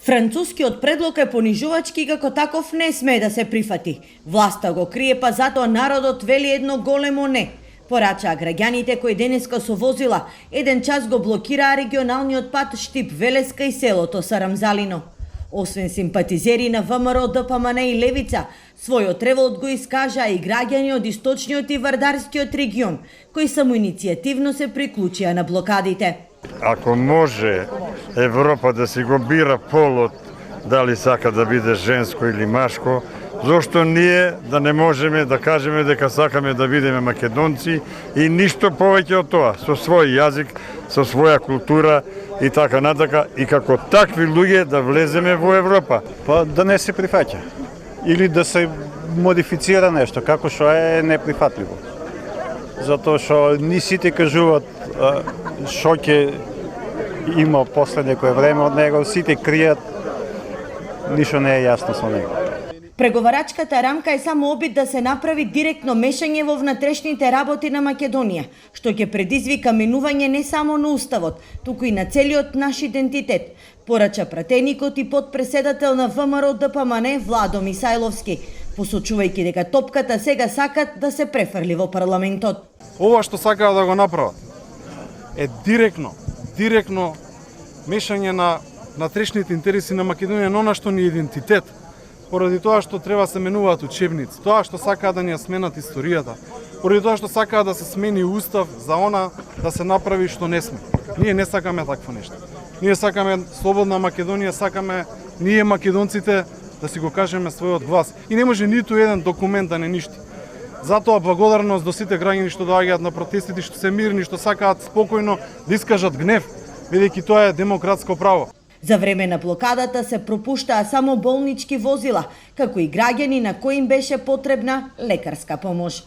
Францускиот предлог е понижувачки и како таков не смее да се прифати. Власта го крие, па затоа народот вели едно големо не. Порачаа граѓаните кои денеска со возила еден час го блокираа регионалниот пат Штип-Велеска и селото Сарамзалино. Освен симпатизери на ВМРО, ДПМН и Левица, својот револт го искажаа и граѓани од источниот и вардарскиот регион, кои самоиницијативно се приклучија на блокадите. Ако може Европа да си го бира полот, дали сака да биде женско или машко, зошто ние да не можеме да кажеме дека сакаме да бидеме македонци и ништо повеќе од тоа, со свој јазик, со своја култура и така натака, и како такви луѓе да влеземе во Европа. Па да не се прифаќа или да се модифицира нешто, како што е неприфатливо. Затоа што ни сите кажуваат што ќе има после некое време од него, сите кријат, ништо не е јасно со него. Преговарачката рамка е само обид да се направи директно мешање во внатрешните работи на Македонија, што ќе предизвика менување не само на уставот, туку и на целиот наш идентитет, порача пратеникот и подпредседател на ВМРО ДПМН Владо Мисајловски, посочувајќи дека топката сега сакат да се префрли во парламентот. Ова што сакаат да го направат е директно мешање на внатрешните интереси на Македонија, но на што ни идентитет. Поради тоа што треба се менуваат учебници, тоа што сакаат да ни ја сменат историјата, поради тоа што сакаат да се смени устав за она да се направи што не сме. Ние не сакаме такво нешто. Ние сакаме слободна Македонија, сакаме ние македонците да си го кажеме својот глас. И не може ниту еден документ да не ништи. Затоа благодарност до сите граѓани што доаѓаат на протестите, што се мирни, што сакаат спокојно да искажат гнев, бидејќи тоа е демократско право. За време на блокадата се пропуштаа само болнички возила, како и граѓани на кои им беше потребна лекарска помош.